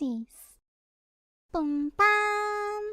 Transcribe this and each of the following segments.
Pisces. Boom bam.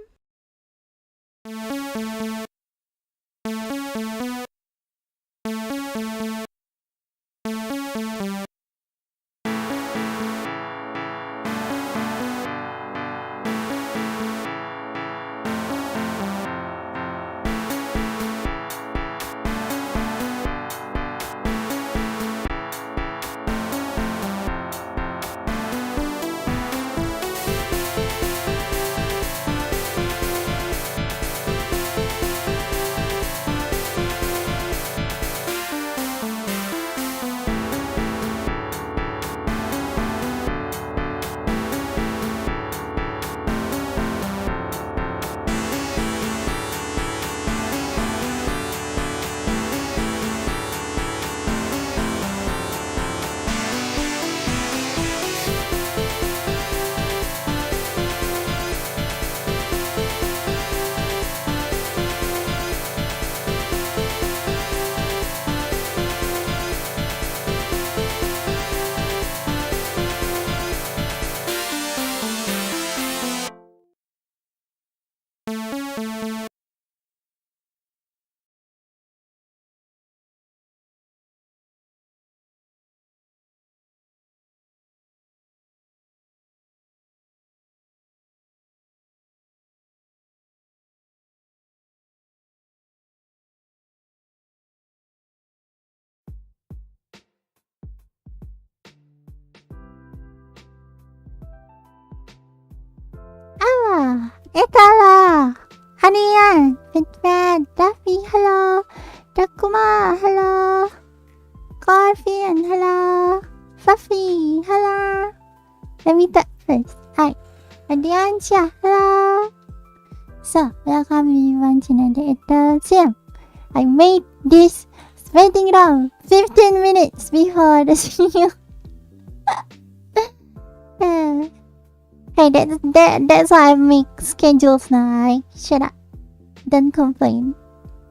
Ethel ฮันนี่เป็นแฟนดัฟฟี่ฮัลโหลดักกุมาฮัลโหลกอร์ฟินฮัลโหลฟัฟฟี่ฮัลโหล Let me talk first. Hi, Adiancha. Hello. So, welcome everyone to another Ethel Gym. I made this waiting room 15 minutes before the video. Hey, that's why I make schedules now. Like, shut up. Don't complain.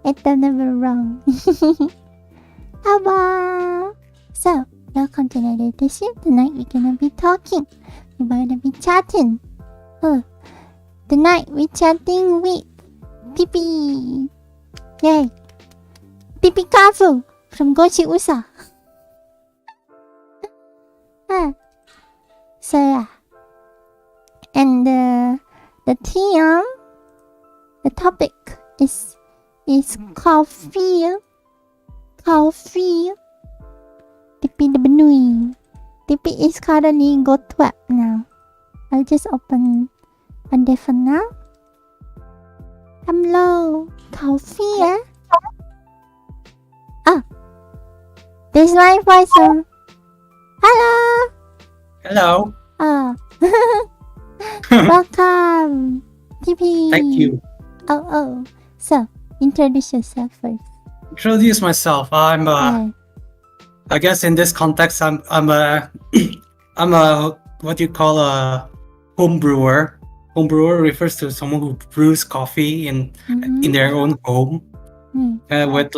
Ethel never wrong. Hello. So, welcome to another edition. Tonight we're gonna be talking. We're gonna be chatting. Tonight we're chatting with Tippy. Yay. Tippy Kafu from Gochi Usa. So yeah. And the theme, the topic is coffee. Coffee. Tippy the Benui. Tippy is currently go to web now. I'll just open one day for now. Hello. Coffee, eh? Oh. This line for some. Hello. Hello. Oh. Welcome, Tippy. Thank you. Oh. So, introduce yourself first. Introduce myself. I guess in this context, I'm a what you call a home brewer. Home brewer refers to someone who brews coffee in their own home, with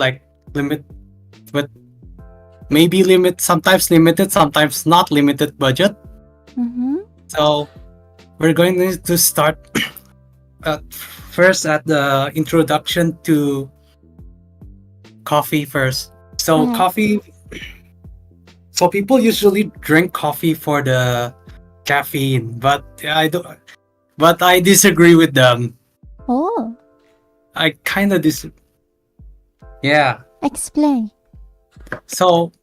sometimes limited, sometimes not limited budget. So we're going to start first at the introduction to coffee first. So coffee. So people usually drink coffee for the caffeine, but I disagree with them. Oh. I kind of Yeah. Explain. So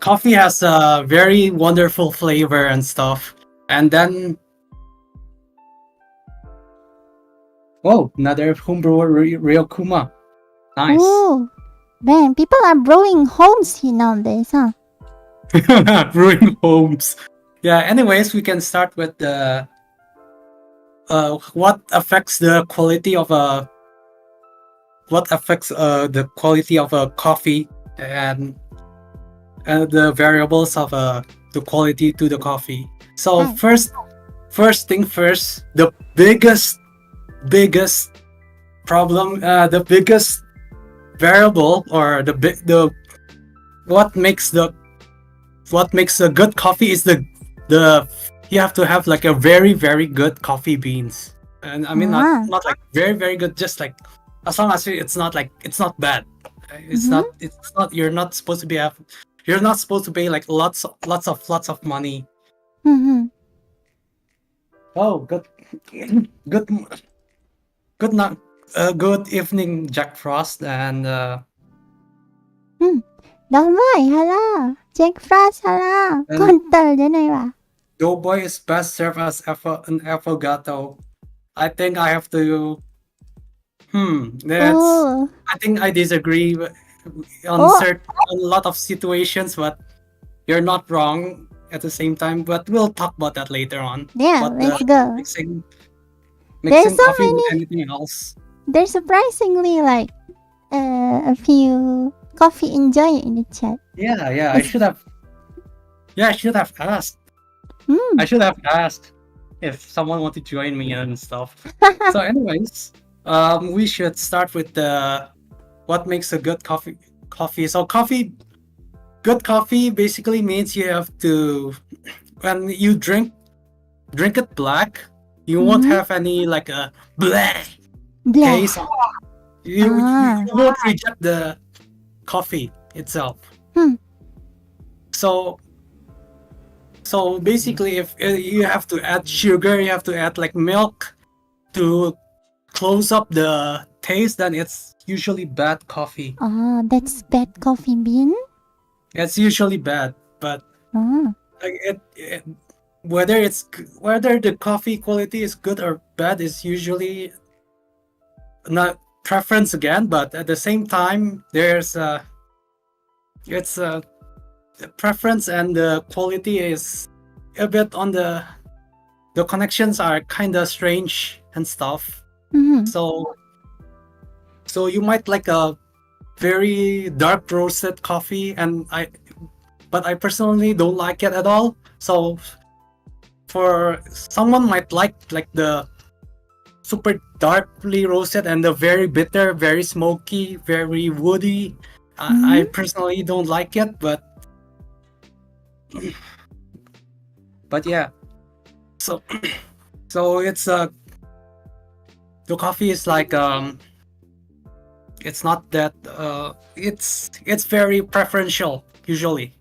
coffee has a very wonderful flavor and stuff. And then another homebrewer, Ryokuma. Nice. Oh, man, people are brewing homes here nowadays, huh? Brewing homes. Yeah, anyways, we can start with the what affects the quality of a coffee and the variables of the quality to the coffee. So first thing first, the biggest problem, the biggest variable, or what makes a good coffee is the you have to have like a very very good coffee beans, and I mean not like very very good, just like as long as it's not like it's not bad. It's not you're not supposed to you're not supposed to pay like lots of money. Mm-hmm. Oh, good good night. Good evening, Jack Frost, and Doughboy, hello. Jack Frost, hello. And- คนเตอร์ได้ไงวะ Doughboy is best served as an affogato. I think I have to. That's. Oh. I think I disagree on Oh. on a lot of situations, but you're not wrong at the same time. But we'll talk about that later on. Yeah, But, let's go. Mixing There's so coffee with many- anything else. There's surprisingly like a few coffee enjoy in the chat. Yeah, I should have. Yeah, I should have asked. Hmm. I should have asked if someone wanted to join me and stuff. So, anyways, we should start with the what makes a good coffee. So, good coffee basically means you have to, when you drink it black, you won't have any like a bleh Blah. taste. You won't reject the coffee itself. So basically, if you have to add sugar, you have to add like milk to close up the taste, then it's usually bad coffee. That's bad coffee bean. It's usually bad, but like whether the coffee quality is good or bad is usually not preference again. But at the same time, there's it's the preference and the quality is a bit on the connections are kind of strange and stuff. So you might like a very dark roasted coffee, but I personally don't like it at all. So for someone might like the super darkly roasted and the very bitter, very smoky, very woody. I personally don't like it, but yeah, so it's the coffee is like it's not that it's very preferential usually.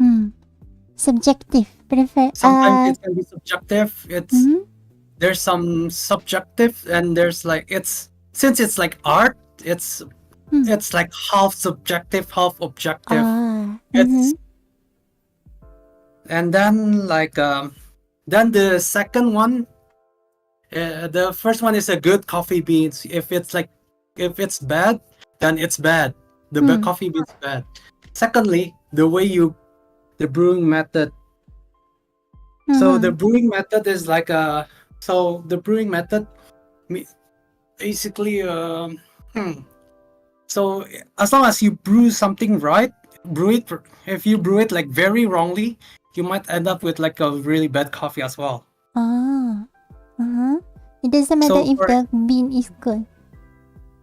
Subjective. Sometimes it can be subjective. Mm-hmm. There's some subjective, and there's like since it's like art, it's like half subjective, half objective. And then like then the second one, the first one is a good coffee beans. If it's bad, then it's bad. The coffee beans bad. Secondly, the brewing method. So the brewing method is like the brewing method basically so as long as you brew something right, if you brew it like very wrongly, you might end up with like a really bad coffee as well. It doesn't matter if the bean is good.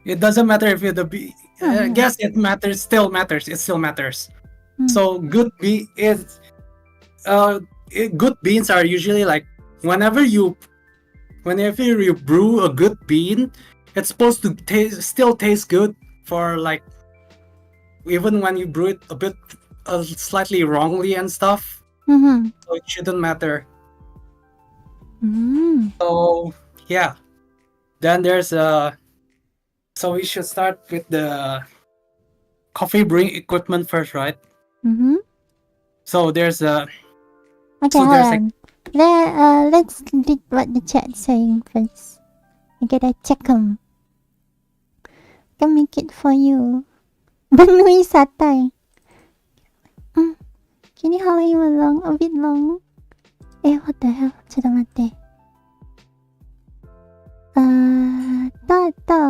It doesn't matter if the bean. I guess it matters. Still matters. It still matters. So good beans are usually like whenever you brew a good bean, it's supposed to still taste good for like even when you brew it a bit slightly wrongly and stuff. So it shouldn't matter. So yeah, then there's so we should start with the coffee brewing equipment first, right? So there's Okay, so hold there's on. Let's read what the chat's saying first. I gotta check them. Can make it for you. Banui satay. Can you hold him along a bit long? What the hell? ちょっと待って。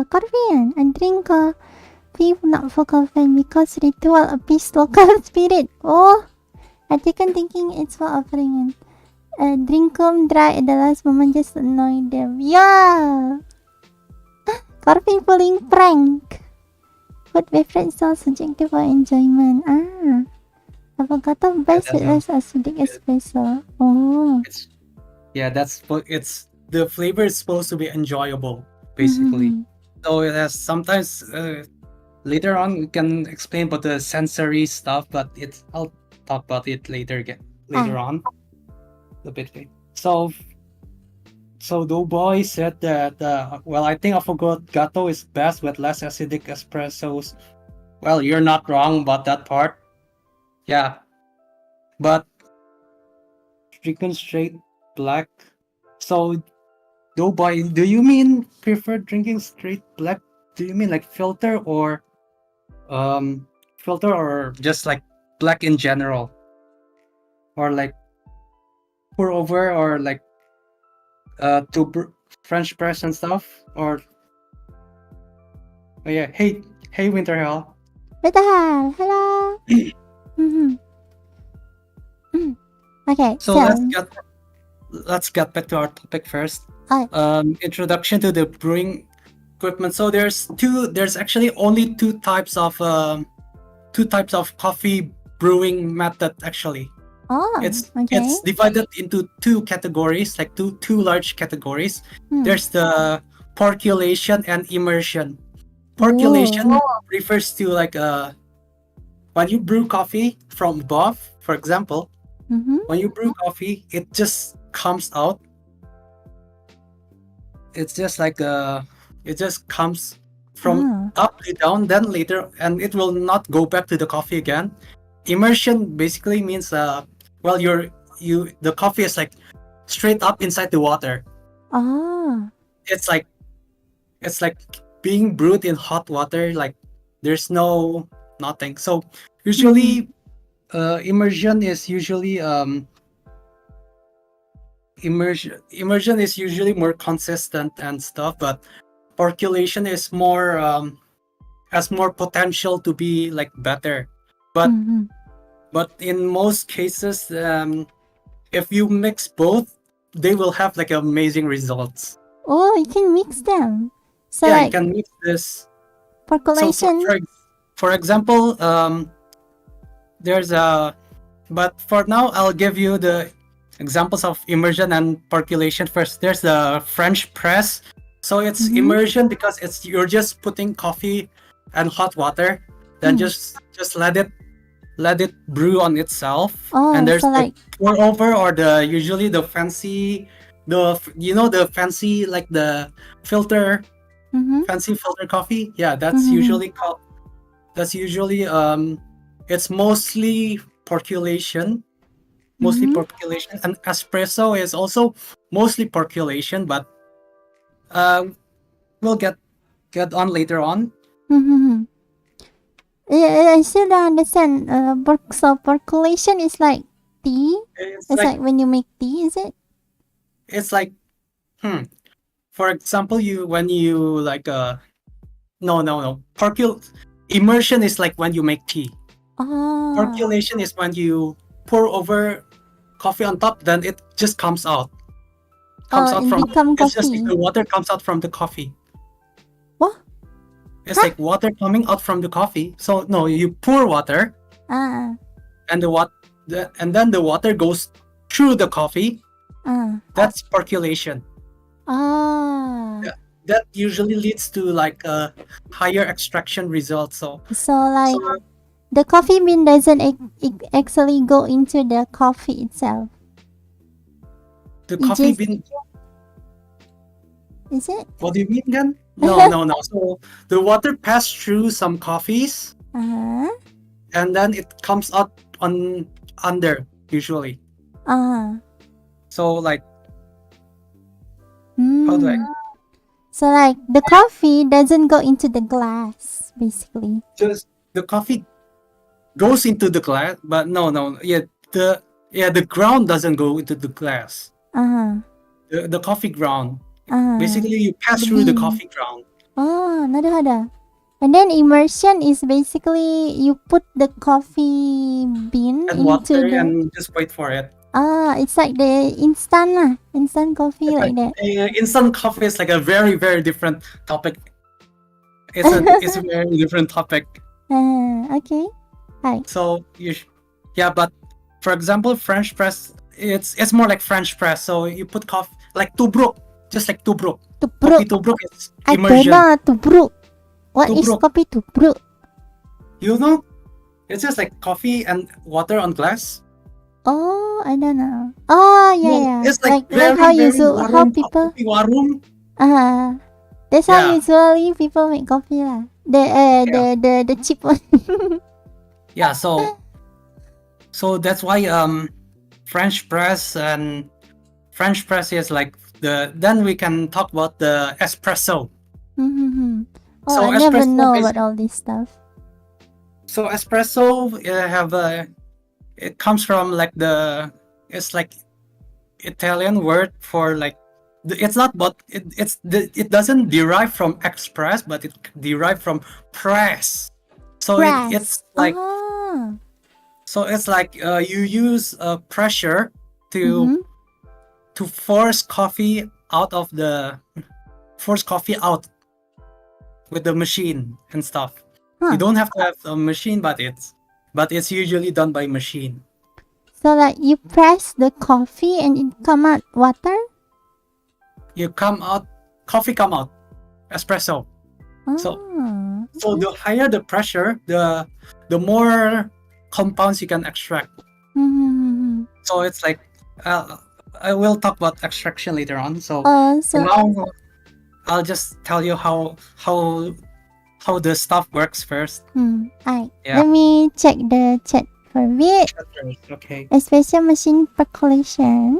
Coffee. I drink coffee not for caffeine because ritual appease local spirit. Oh, I taken thinking it's for offering. Drink them dry at the last moment just to annoy them. Yeah. Coffee pulling prank. Food beverage so subjective for enjoyment. Avocado best with less acidic espresso. Oh. Yeah, it's the flavor is supposed to be enjoyable, basically. Mhm. So it has sometimes later on we can explain about the sensory stuff, but I'll talk about it later Ah. on a bit later. So Doughboy said that well, I think affogato is best with less acidic espressos. Well, you're not wrong about that part. Yeah, but drinking straight black. So Doughboy, do you mean prefer drinking straight black? Do you mean like um filter or just like black in general? Or like pour over or like French press and stuff? Or oh yeah, hey Winterhell. Betul. Hello. Mhm. Okay, So so let's get back to our topic first. oh, Introduction to the brewing equipment. So there's actually only two types of coffee brewing method actually. oh, It's okay. divided into two categories, like two large categories. Hmm. There's the percolation and immersion. Percolation refers to like when you brew coffee from above, for example, Mm-hmm. when you brew coffee, it just comes out. It's just like it just comes from Ah. up to down, then later, and it will not go back to the coffee again. Immersion basically means well, the coffee is like straight up inside the water. Ah. It's like being brewed in hot water. Like there's nothing. So usually, immersion is usually immersion is usually more consistent and stuff, but percolation is more has more potential to be like better. But Mm-hmm. but in most cases, if you mix both, they will have like amazing results. Oh, you can mix them. So Yeah, you like can mix this. So percolation. for example, there's a but for now I'll give you the examples of immersion and percolation first. There's the French press. So it's Mhm. immersion because you're just putting coffee and hot water, then just let it brew on itself. Oh, And there's so the like pour over or usually the fancy the fancy like the filter mm-hmm. fancy filter coffee. Yeah, Mm-hmm. that's usually it's mostly percolation. Mostly Mm-hmm. percolation, and espresso is also mostly percolation, but um we'll get on later on. Mm-hmm. Yeah, I still don't understand. So percolation is like tea. It's It's like like when you make tea, is it? it's like for example, you when you like no immersion is like when you make tea. Ah. Percolation is when you pour over coffee on top, then it just comes out. Oh, it From become it's just like coffee. the water comes out from the coffee. What? It's Huh? like water coming out from the coffee. So no, you pour water Ah. and and then the water goes through the coffee. Ah. That's percolation. Ah. Yeah, that usually leads to like a higher extraction result. So So like the coffee bean doesn't actually go into the coffee itself. the It coffee just bean. is it? What do you mean again? No. So the water passed through some coffees, Uh-huh. and then it comes out under usually. Ah. So like how do I? So like the coffee doesn't go into the glass, basically. Just the coffee goes into the glass, but no. Yeah, the ground doesn't go into the glass. Uh-huh. The coffee ground. Uh-huh. Basically, you pass The through the bean. coffee ground. Oh, nada. And then immersion is basically you put the coffee bean And into water the and just wait for it. it's like the instant coffee It's like that. instant coffee is like a very very different topic. It's a very different topic. Okay. Hi. So yeah, but for example, French press it's more like French press. So you put coffee like tubruk, just like tubruk. Tubruk. Coffee tubruk is I don't immersion. know tubruk. What is Tubruk. coffee tubruk? You know, it's just like coffee and water on glass. Oh, I don't know. Oh, yeah. It's like like how very how warm people. coffee warm. That's how Yeah. usually people make coffee lah. The cheap one. Yeah, so that's why French press is like then we can talk about the espresso. Oh, So I never espresso know is- about all this stuff. So espresso it comes from like it's like Italian word for like it's not but it doesn't derive from express, but it derived from press. So Press. it's like Oh. so it's like you use pressure Mhm. to force coffee out with the machine and stuff. Huh. You don't have to have a machine, but it's usually done by machine. So like you press the coffee and it come out water? Coffee come out, espresso. So the higher the pressure, the more compounds you can extract. Mhm. So it's like I will talk about extraction later on. So So now I'll just tell you how the stuff works first. Alright. Yeah. Let me check the chat for a bit. Okay. Espresso machine percolation.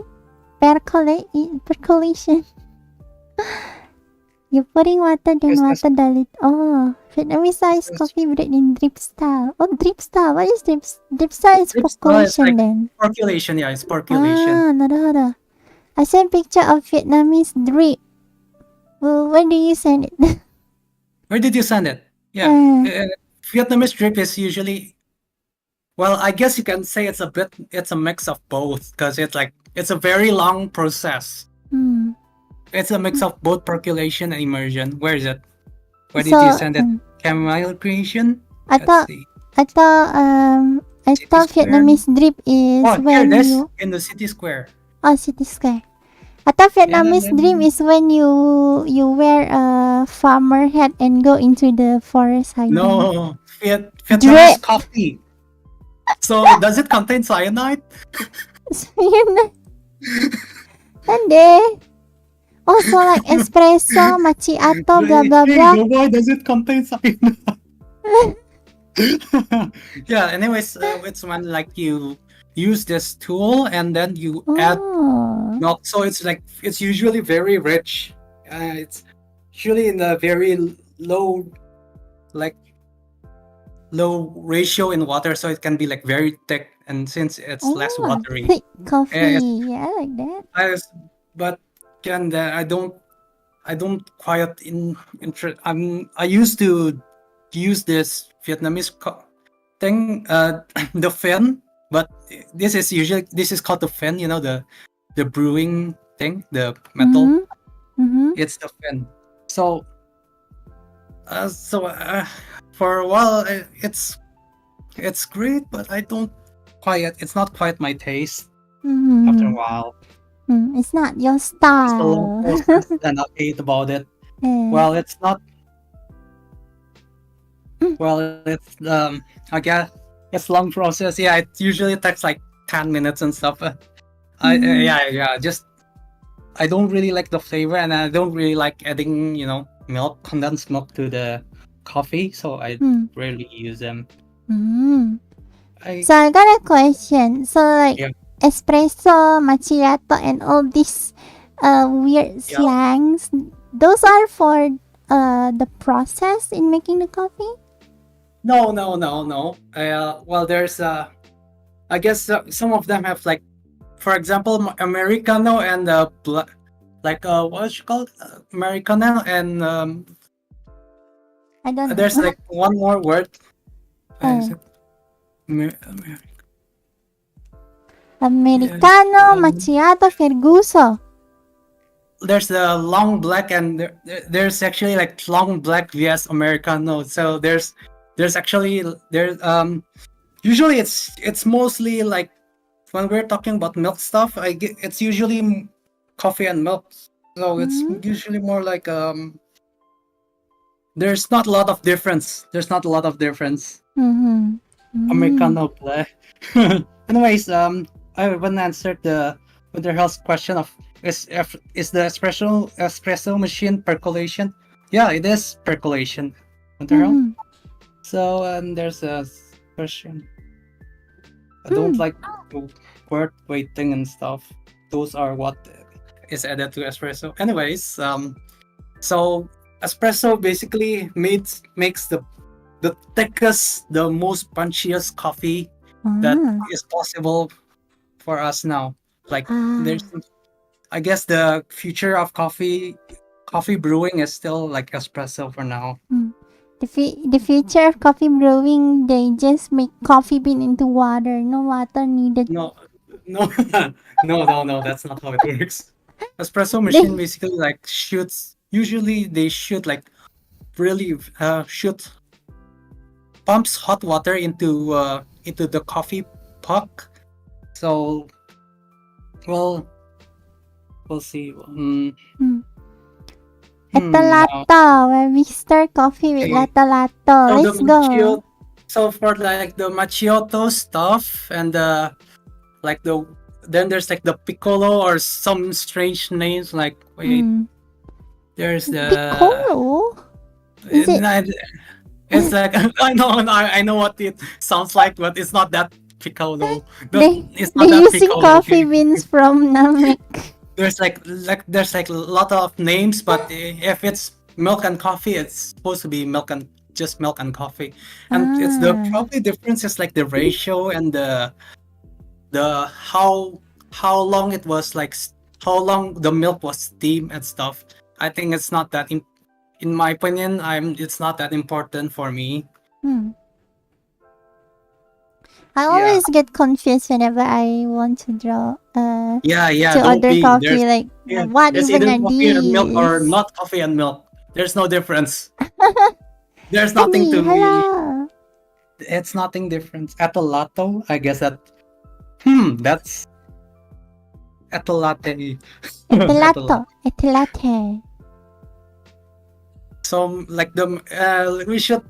Percolation. You're putting water then Yes, water dilute. Oh, Vietnamese iced coffee brewed in drip style. Oh, drip style. What is drip? Drip style is Drip style is percolation like- then. Percolation, yeah, it's percolation. Hold on. I sent picture of Vietnamese drip. Well, when do you send it? Where did you send it? Yeah, Vietnamese drip is usually, well, I guess you can say it's a mix of both because it's a very long process. It's a mix of both percolation and immersion. Where is it? Where did you send it? Chamomile creation? I Let's thought see. I thought Square. Vietnamese drip is Oh, here when it is you in the city square. City Square. I thought Vietnamese drip is when you wear a farmer hat and go into the forest hiding. No, Vietnamese coffee. So does it contain cyanide? Yun. Hindi. Oh, so like espresso, macchiato, blah blah blah. Why does it contain cyanide? Yeah, anyways, it's when like you use this tool and then you add milk, so it's usually very rich. It's usually in a very low ratio in water, so it can be like very thick, and since it's less watery, Thick coffee. Yeah, I like that. but again, I don't quite I used to use this Vietnamese thing, the fin, but this is called the fin. You know, the brewing thing, the metal. It's the fin. So for a while, it's great, but it's not quite my taste. After a while, It's not your it's a long style. process, and I hate about it. Well, it's not. Well, it's I guess it's long process. Yeah, it usually takes like 10 minutes and stuff. Just I don't really like the flavor, and I don't really like adding, condensed milk to the coffee, so I rarely use them. So I got a question. So like Yeah. espresso, macchiato, and all these weird slangs, those are for the process in making the coffee? No. Well, there's I guess some of them have like, for example, Americano and what's it called? Americano and I don't know. there's like one more word. Is it? Americano, macchiato, Ferguso. There's the long black, and there's actually like long black vs Americano. So there's actually usually it's mostly like when we're talking about milk stuff, it's usually coffee and milk. So it's usually more like there's not a lot of difference. There's not a lot of difference. Americano play. Anyways, I haven't answered the Winterhell's question of is the espresso machine percolation? Yeah, it is percolation. Winterhell. So there's a question. I don't like the word waiting and stuff. Those are what is added to espresso. Anyways, so espresso basically makes the thickest, the most punchiest coffee that is possible for us now. Like there's, I guess the future of coffee brewing is still like espresso for now. The future of coffee brewing, they just make coffee bean into water. No water needed. No, no, no. That's not how it works. Espresso machine basically like shoots. Usually they shoot like really shoot pumps hot water into the coffee puck. So, well, we'll see. Latte latte, where we stir coffee with latte latte. Let's go. So for like the macchiato stuff and like then there's like the piccolo or some strange names like there's the piccolo. It's like I know what it sounds like, but it's not that piccolo. They're using coffee beans from Namek. There's like a lot of names, but if it's milk and coffee, it's supposed to be just milk and coffee, and it's the probably difference is like the ratio and the how long it was like how long the milk was steamed and stuff. I think it's not that in my opinion, it's not that important for me. I always get confused whenever I want to draw to order coffee. Like, what even are coffee these? and milk or not coffee and milk. There's no difference. There's nothing to me. It's nothing different. Atolato, I guess that's Atolate. Etelatte. So like we should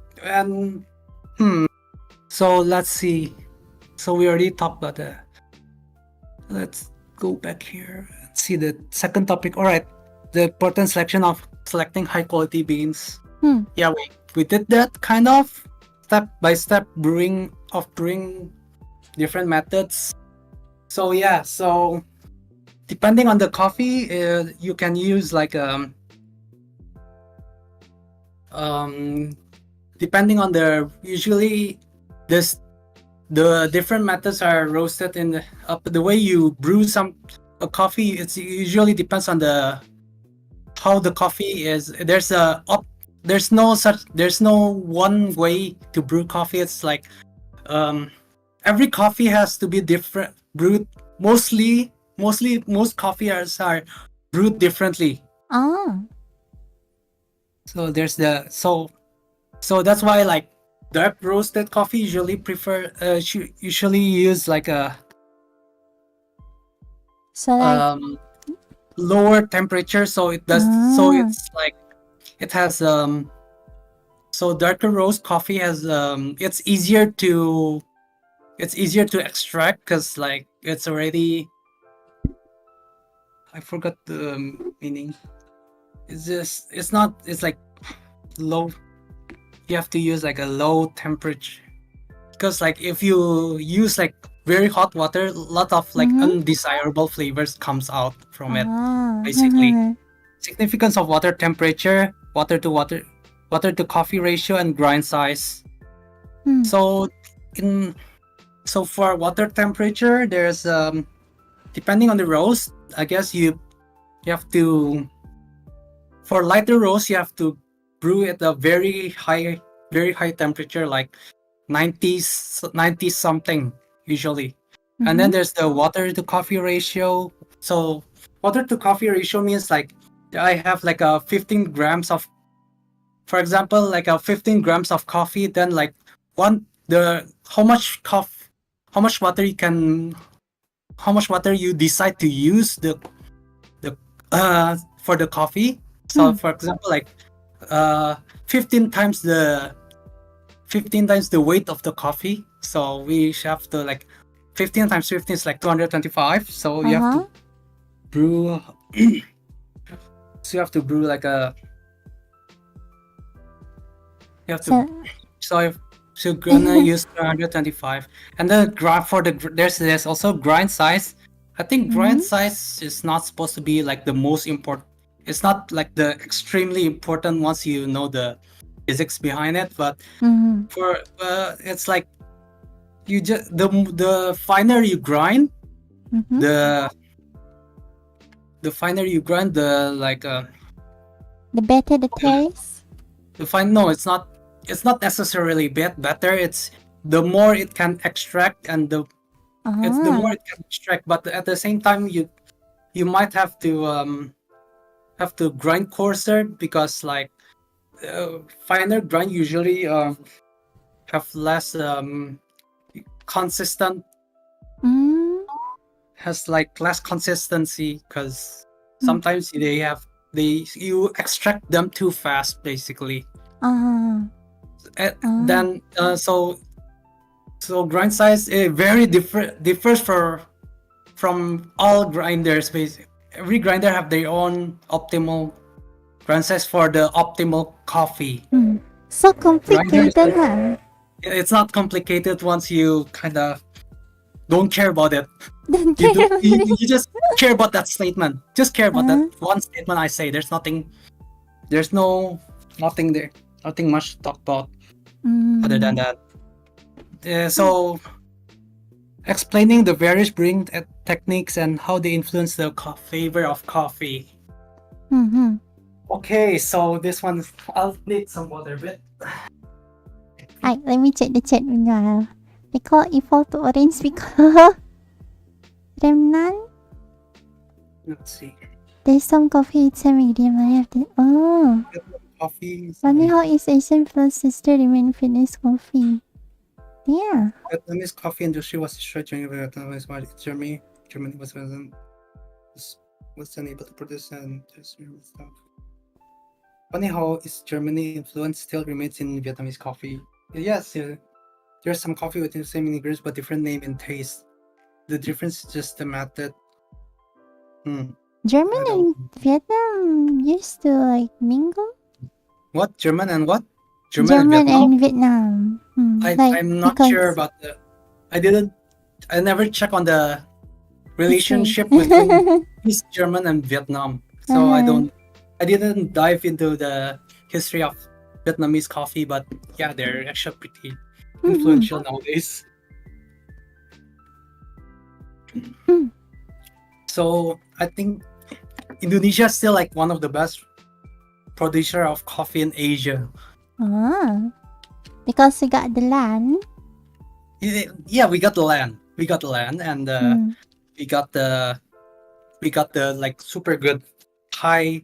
So let's see. So we already talked about that. Let's go back here and see the second topic. All right, the important selection of selecting high quality beans. Yeah, we did that kind of step by step brewing different methods. So yeah, so depending on the coffee, you can use like depending on usually the different methods are roasted in the way you brew a coffee. It usually depends on how the coffee is. There's no one way to brew coffee. It's like every coffee has to be different brewed. Mostly most coffees are brewed differently. So there's so that's why like dark roasted coffee usually usually use like a lower temperature, so it does so it's like it has so darker roast coffee has it's easier to extract because like it's already, I forgot the meaning. It's like low. You have to use like a low temperature because like if you use like very hot water, a lot of like undesirable flavors comes out from it. Basically, significance of water temperature, water to coffee ratio, and grind size. So for water temperature, there's depending on the roast, I guess you have to, for lighter roast, you have to brew at a very high temperature, like 90 something usually. And then there's the water to coffee ratio. So water to coffee ratio means like I have like a 15 grams of, for example, like a 15 grams of coffee, then like how much water you can water you decide to use the for the coffee. So for example, like 15 times the weight of the coffee. So we have to like 15 times 15 is like 225. So you have to brew. So you have to brew like a. You have to. So you're gonna use 225, and then for the there's also grind size. I think grind size is not supposed to be like the most important. It's not like the extremely important once you know the physics behind it, but for it's like you just the finer you grind, the finer you grind, the like the better the taste. It's not necessarily better. It's the more it can extract, and it's the more it can extract. But at the same time, you might have to grind coarser, because like finer grind usually have less consistent has like less consistency, because sometimes you extract them too fast, basically. Then so grind size differs from all grinders. Basically, every grinder have their own optimal grind size for the optimal coffee. So complicated, huh? It's not complicated once you kind of don't care about it. You just care about that statement. Just care about that one statement I say. There's nothing there. Nothing much to talk about other than that. So, explaining the various brewing techniques and how they influence the flavor of coffee. Okay, so this one, I'll need some water a bit. Alright, let me check the chat meanwhile. They call Ethel to orange speaker. Remnan? Let's see. There's some coffee, it's a medium. I have to. Oh. Coffee. Funny how East Asian plus sister remain fitness coffee. Yeah. Vietnamese coffee industry was destroyed during the Vietnamese War. Germany was unable to produce and stuff. Funny how is Germany influence still remains in Vietnamese coffee. Yes, there's some coffee with the same ingredients but different name and taste. The difference is just the method. German and Vietnam used to like mingle? What? German and what? German and Vietnam. I'm not sure about I never check on the relationship between East German and Vietnam. So I didn't dive into the history of Vietnamese coffee, but yeah, they're actually pretty influential nowadays. So I think Indonesia is still like one of the best producer of coffee in Asia. Because we got the land. Yeah, we got the land. And we got the like super good high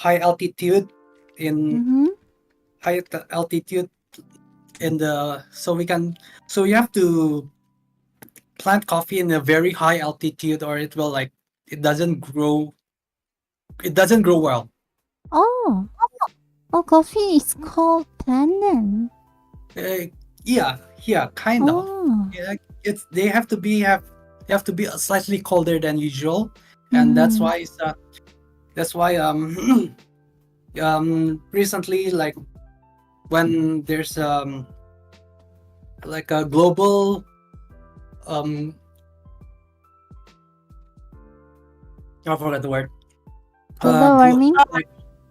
altitude in so you have to plant coffee in a very high altitude, or it doesn't grow well. Coffee is called pandan. Yeah, kind of. Yeah, they have to be slightly colder than usual, and that's why recently, like when there's like a global I forgot the word.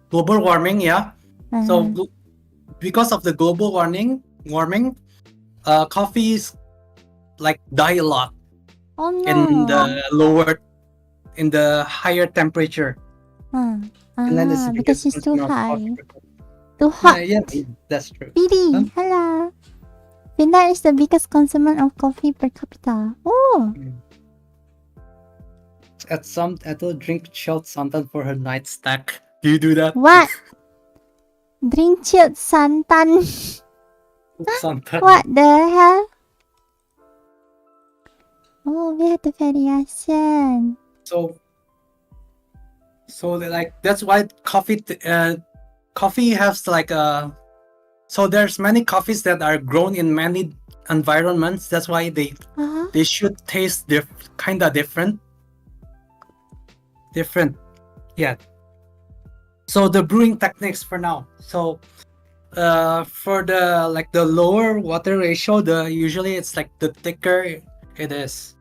Global warming, yeah. So because of the global warming, coffees like die a lot in the higher temperature. And then because it's too high. Too hot. Yeah, that's true. Pidi, hello. Finland is the biggest consumer of coffee per capita. Ethel drink chilled santan for her night snack. Do you do that? What? Drink chilled santan? Santan. What the hell? Oh, we had the variation. So that's why coffee has like a. So there's many coffees that are grown in many environments. That's why Uh-huh. they should taste kind of different. Yeah. So the brewing techniques for now. So for the lower water ratio, usually it's like the thicker it is.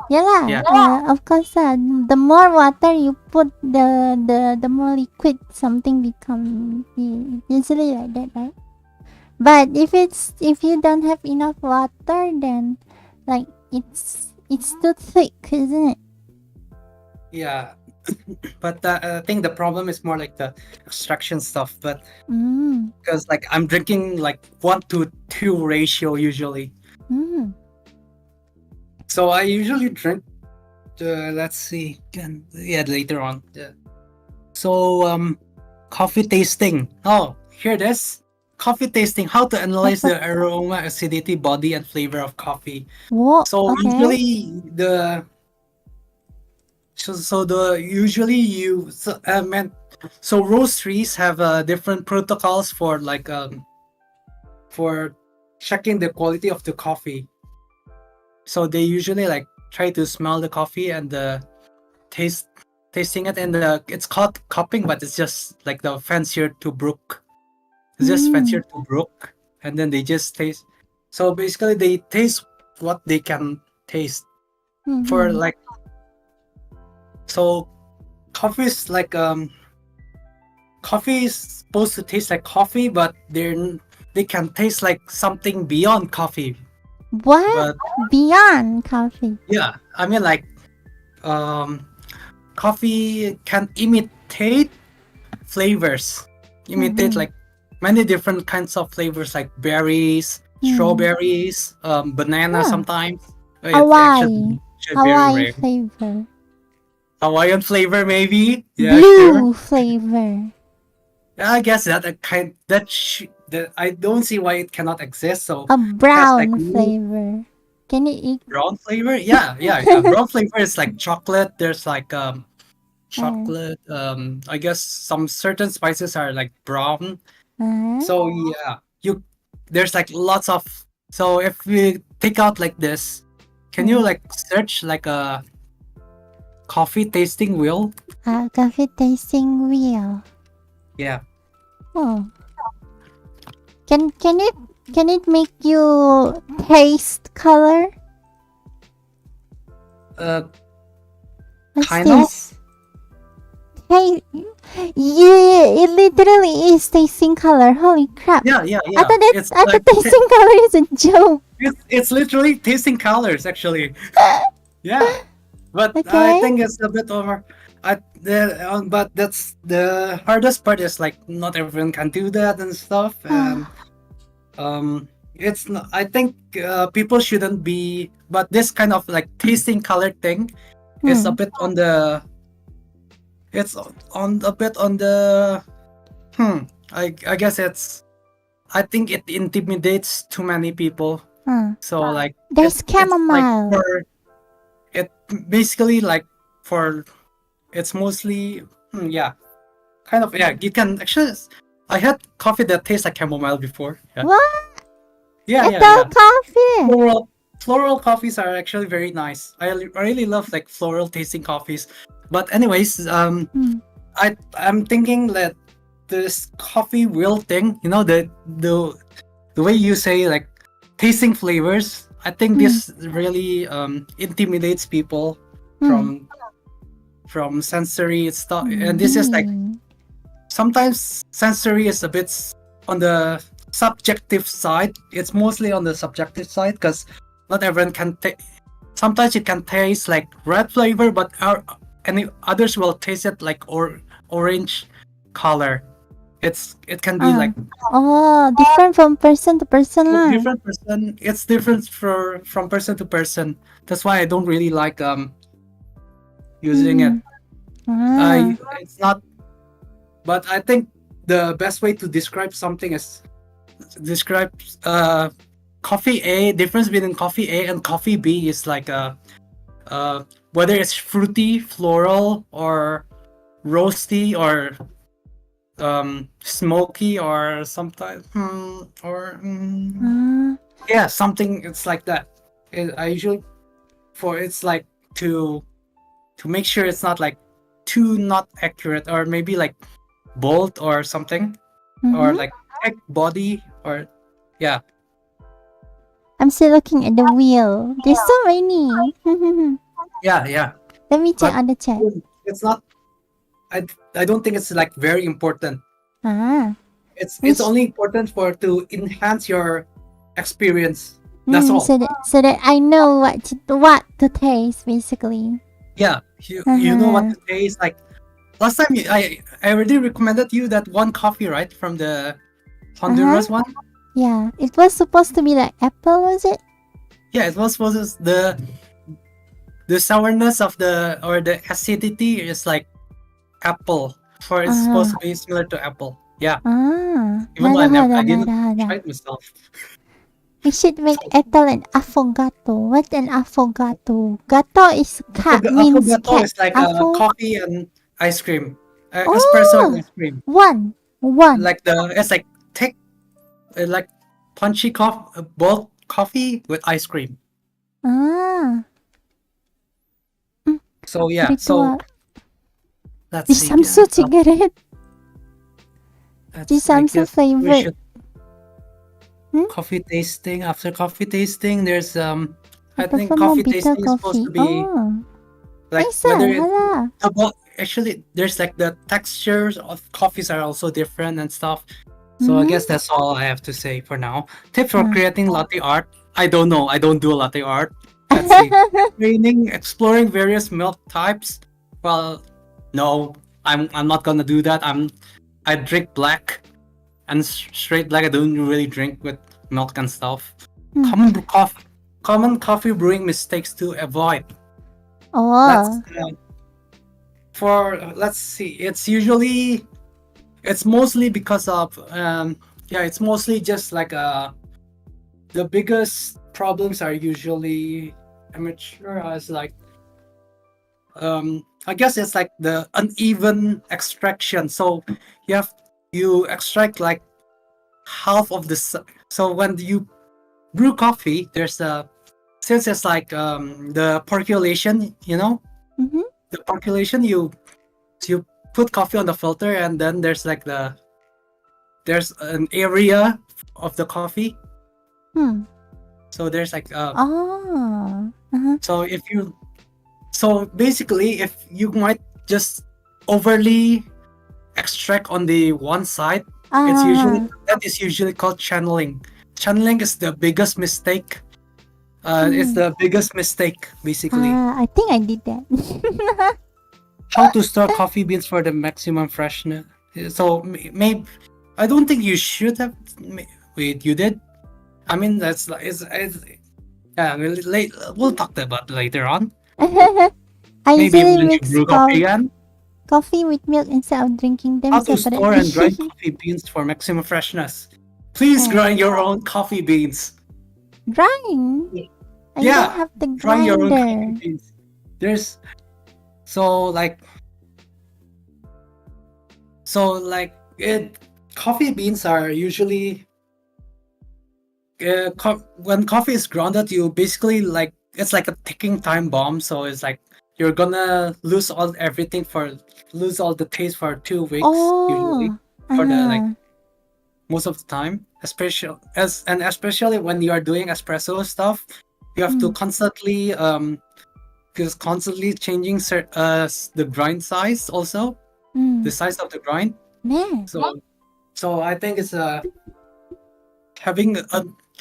Yeah. Yeah. Of course, the more water you put, the more liquid something become. Usually like that, right? But if you don't have enough water, then like it's too thick, isn't it? Yeah. But I think the problem is more like the extraction stuff. But because like I'm drinking like 1-to-2 ratio usually. So I usually drink. Let's see. Later on. So coffee tasting. Oh, here it is. Coffee tasting. How to analyze the aroma, acidity, body, and flavor of coffee. Whoa, So okay. usually so roasteries have different protocols for like for checking the quality of the coffee. So they usually like try to smell the coffee and tasting it, and it's called cupping, but it's just like the fancier to brook. It's just fancier to brook, and then they just taste. So basically, they taste what they can taste for like. So coffee is like coffee is supposed to taste like coffee, but they can taste like something beyond coffee. What? Beyond coffee? Yeah, I mean like coffee can imitate flavors. Imitate like many different kinds of flavors like berries, strawberries, banana sometimes. Hawaii. Hawaii very rare. flavor. Hawaiian flavor maybe. Yeah, Blue flavor. Yeah, I guess that I don't see why it cannot exist. So A brown like flavor. Can you eat brown flavor? Yeah. Brown flavor is like chocolate. There's like chocolate. I guess some certain spices are like brown. So yeah, there's like lots of. So if we take out like this, can you like search like a coffee tasting wheel? Coffee tasting wheel. Yeah. Oh. Can it make you taste color? What's Kind of. this? Hey, it literally is tasting color. Holy crap! Yeah. I thought tasting color is a joke. It's literally tasting colors, actually. Yeah, but Okay. I think it's a bit over. But that's the hardest part. Is like not everyone can do that and stuff. And it's not, I think people shouldn't be. But this kind of like tasting color thing is a bit on the. It's on a bit on the. I guess it's. I think it intimidates too many people. So like there's chamomile. It basically like for it's mostly kind of you can actually. I had coffee that tastes like chamomile before. Yeah. What? Yeah. Coffee. Floral coffees are actually very nice. I really love like floral tasting coffees. But anyways, I'm thinking that this coffee wheel thing, the way you say like tasting flavors, I think this really intimidates people from sensory stuff. And this is like sometimes sensory is a bit on the subjective side. It's mostly on the subjective side because not everyone can sometimes it can taste like red flavor, but and others will taste it like orange color. It can be like different from person to person. Different person. It's different from person to person. That's why I don't really like using it. It's not. But I think the best way to describe something is describe coffee A, difference between coffee A and coffee B is like whether it's fruity, floral, or roasty, or smoky, or sometimes yeah, something. It's like that. I usually it's like to make sure it's not like too not accurate, or maybe like bold or something, or like thick body, or yeah. I'm still looking at the wheel. There's so many. Yeah. Let me check But on the chat. it's not. I don't think it's like very important. It's Which- only important to enhance your experience. That's all. So that I know what to taste, basically. Yeah, you know what to taste. Like last time, I already recommended you that one coffee, right, from the Honduras one. Yeah, it was supposed to be like apple, was it? Yeah, it was supposed to, the sourness of the acidity is like apple. For it's supposed to be similar to apple. Yeah. Even though I didn't try it myself. We should make Ethel an affogato. What an affogato? Gato is cat means Affogato cat. is like coffee and ice cream. Oh! Espresso and ice cream. One. Like it's like thick, like punchy boiled coffee with ice cream. So yeah, so let's see. Jisamsu cigarette. Jisamsu favorite. Coffee tasting. After coffee tasting, there's I think prefer coffee more bitter tasting is supposed to be like whether actually there's like the textures of coffees are also different and stuff. So I guess that's all I have to say for now. Tips for creating latte art. I don't know. I don't do latte art. Let's see. Exploring various milk types. Well, no, I'm not gonna do that. I drink black and straight black. I don't really drink with milk and stuff. Common coffee brewing mistakes to avoid. Let's see. It's mostly because of it's mostly just like the biggest problems are usually amateur as like I guess it's like the uneven extraction. So you extract like half of the so when you brew coffee, there's since it's like the percolation, the percolation, you put coffee on the filter, and then there's like there's an area of the coffee. So there's like so basically if you might just overly extract on the one side, that is usually called channeling. Channeling is the biggest mistake. It's the biggest mistake, basically. I think I did that. How to store coffee beans for the maximum freshness? So maybe I don't think you should have. Wait, you did? I mean, that's yeah. We'll talk about later on. I Maybe usually when you mix brew coffee again. coffee with milk instead of drinking them How to separately. store and grind coffee beans for maximum freshness? Please grind your own coffee beans. Grind? I don't have the grind your own grinder. coffee beans. There's coffee beans are usually when coffee is grounded, you basically like it's like a ticking time bomb. So it's like you're gonna lose all the taste for 2 weeks usually for the most of the time, especially when you are doing espresso stuff. You have to constantly changing the grind size also, the size of the grind. So I think it's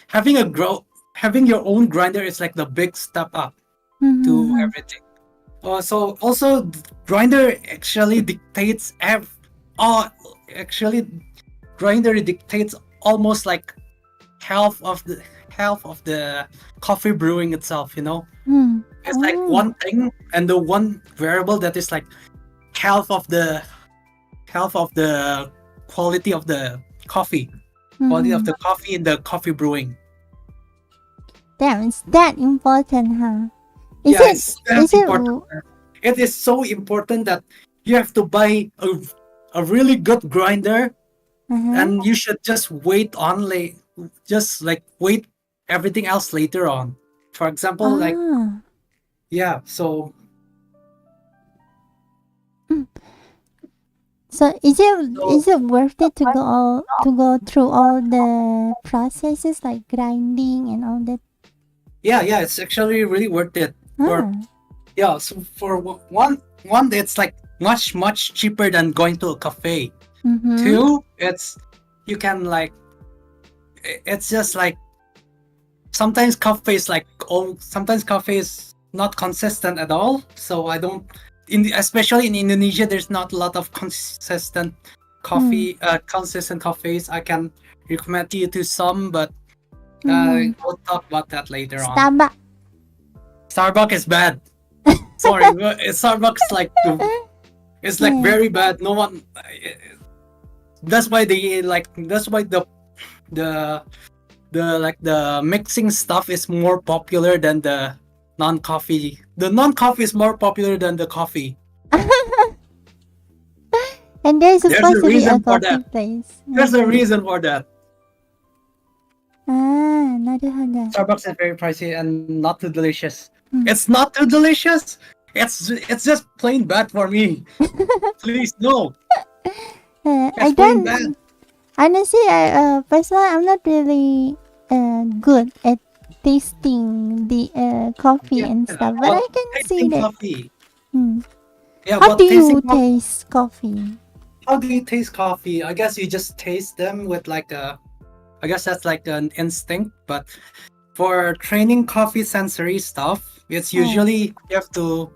having your own grinder is like the big step up to everything. So also grinder actually dictates grinder dictates almost like half of the coffee brewing itself, It's like one thing, and the one variable that is like half of the quality of the coffee, quality of the coffee in the coffee brewing. Damn, it's that important, huh? It's that Is it? important. It is so important that you have to buy a really good grinder, and you should just wait on just like wait everything else later on. For example, like so So is it worth it to go through all the processes like grinding and all that? yeah, it's actually really worth it. So for one, it's like much cheaper than going to a cafe. Two, you can like it's just like sometimes coffee is not consistent at all. So I don't especially in Indonesia, there's not a lot of consistent consistent coffees. I can recommend you to some, but we'll talk about that later on. Starbucks is bad. Sorry, Starbucks it's like very bad. No one. That's why the mixing stuff is more popular than the non-coffee. The non-coffee is more popular than the coffee. And there's a reason for coffee that. place. There's a reason for that. Starbucks is very pricey and not too delicious. It's not too delicious. It's just plain bad for me. Please no. I don't. Bad. Honestly, personally, I'm not really good at tasting the coffee and stuff, but I can see that. Coffee. How do you taste coffee? How do you taste coffee? I guess you just taste them with I guess that's like an instinct, but for training coffee sensory stuff, it's usually you have to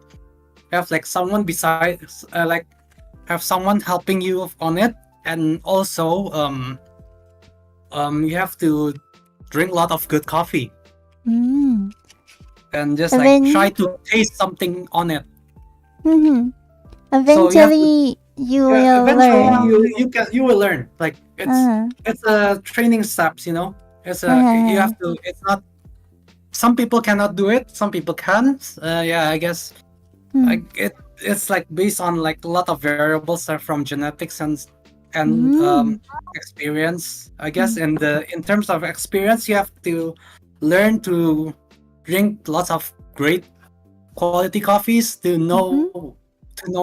have like someone besides have someone helping you on it, and also you have to drink a lot of good coffee and just try to taste something on it. Eventually, you will learn. You will learn. Like it's a training steps, you know. It's you have to. It's not. Some people cannot do it. Some people can. I guess. It's like based on like a lot of variables from genetics and experience. I guess in terms of experience, you have to learn to drink lots of great quality coffees to know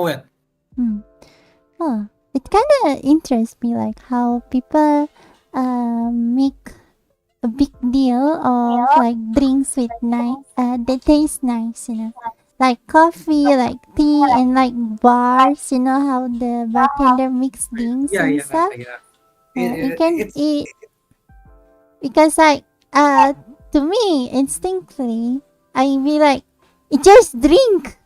it. It kind of interests me, like how people make a big deal of like drinks with that taste nice, you know, like coffee, like tea, and like bars. You know how the bartender mix drinks and stuff. Because like to me instinctively, I be like, it just drink.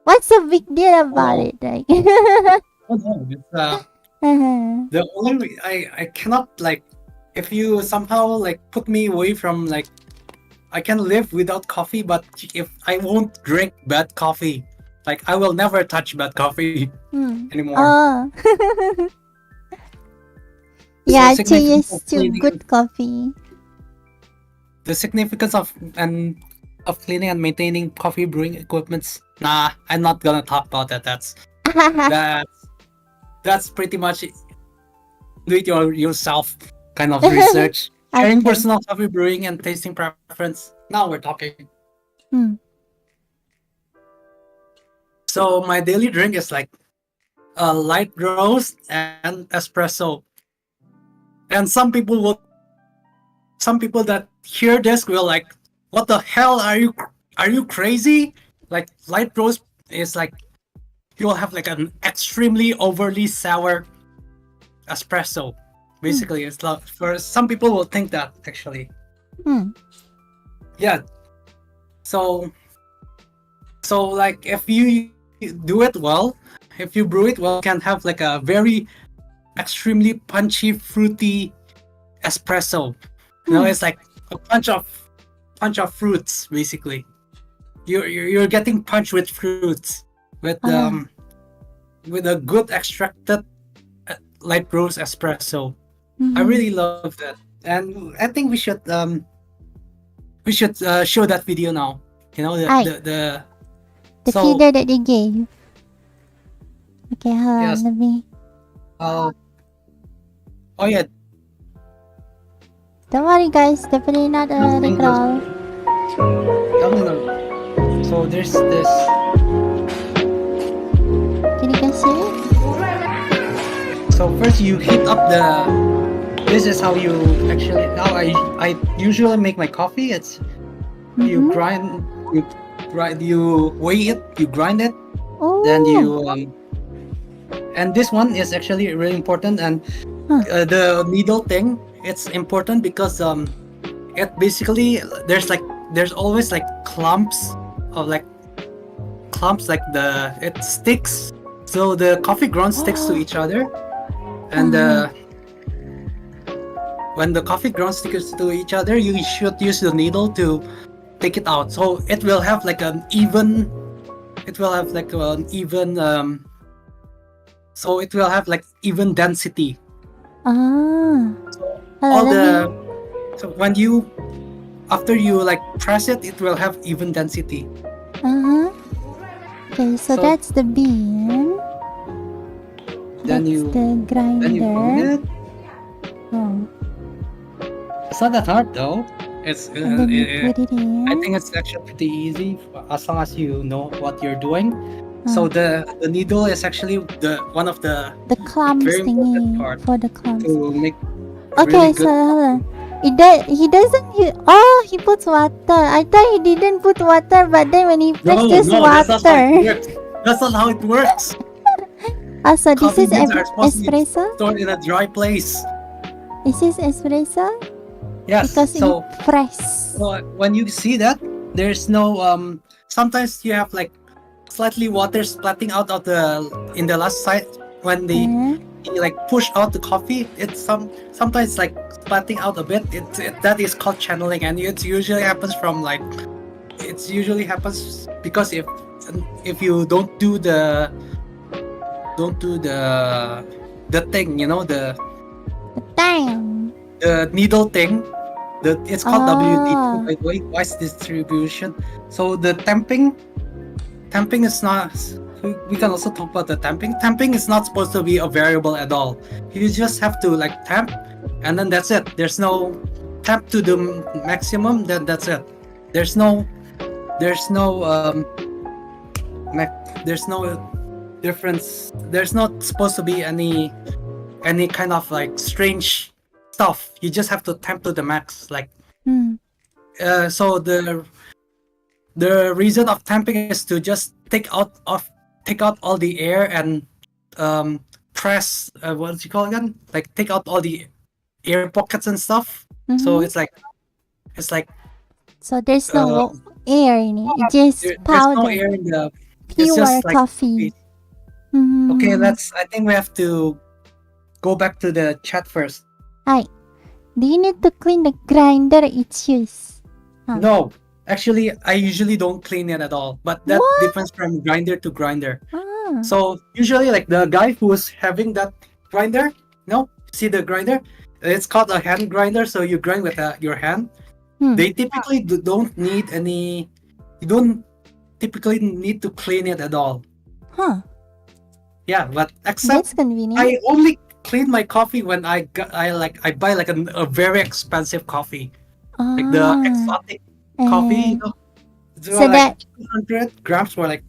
What's the big deal about it? Like, the only I cannot like if you somehow like put me away from like I can live without coffee, but if I won't drink bad coffee, like I will never touch bad coffee anymore. Yeah, cheers to good coffee. The significance of cleaning and maintaining coffee brewing equipments. Nah, I'm not gonna talk about that. That's pretty much do it yourself kind of research. Sharing personal coffee brewing and tasting preference. Now we're talking. So my daily drink is like a light roast and espresso. And some people that hear this will like, what the hell are you crazy? Like light roast is like you'll have like an extremely overly sour espresso. Basically, it's like, for some people will think that actually. Yeah. So like if you do it well, if you brew it well, you can have like a very extremely punchy, fruity espresso. You know, it's like a punch of fruits basically. You're getting punched with fruits with a good extracted light roast espresso. I really love that, and I think we should we should show that video now. You know Aye. the The so feeder that they gave. Okay, hold on, yes. let me. Oh yeah. Don't worry, guys. Definitely not a Nothing crawl. No. So there's this. Can you guys see it? So first you heat up the. This is how you actually. Now I usually make my coffee. It's you grind you weigh it, you grind it, Oh. then you and this one is actually really important, and the needle thing, it's important because it basically there's always like clumps like it sticks, so the coffee grounds sticks to each other, and when the coffee grounds sticks to each other, you should use the needle to take it out, so it will have like an even so it will have like even density. Hold on, So when you after you like press it, it will have even density. Okay, so that's the bean. Then That's you the grinder. then you grind it. Oh. It's not that hard though. It's And then you put it in. I think it's actually pretty easy as long as you know what you're doing. So the needle is actually one of the clumps very important thingy part for the clumps. to make Okay, really so good. hold on. He puts water. I thought he didn't put water, but then when he puts this water. That's not how it works. Also, this Coffee is beans are supposed to be espresso. stored in a dry place. Is this espresso? Yes. Because So it's fresh. when you see that, there's no sometimes you have like slightly water splatting out of in the last side when they you like push out the coffee. It's sometimes like splatting out a bit. That is called channeling, and it usually happens because if you don't do the thing, you know, the needle thing. It's called WD2, by the way, wise distribution. So the tamping is not. We can also talk about the tamping. Tamping is not supposed to be a variable at all. You just have to like tamp, and then that's it. There's no tamp to the maximum. Then that's it. There's no difference. There's not supposed to be any kind of like strange stuff. You just have to tamp to the max. Like, so the reason of tamping is to just take out all the air and press. What do you call it again? Like take out all the air pockets and stuff. So it's like. So there's no air in it. It's just powder. There's no air in the. Pure it's just like coffee. Okay, I think we have to go back to the chat first. Hi. Do you need to clean the grinder it's used? No, actually, I usually don't clean it at all. But that differs from grinder to grinder. So usually, like the guy who's having that grinder, see the grinder? It's called a hand grinder. So you grind with your hand. They typically don't need any. You don't typically need to clean it at all. Yeah, but except that's convenient. I only clean my coffee when I buy like a very expensive coffee, like the exotic coffee. So like 200 grams for like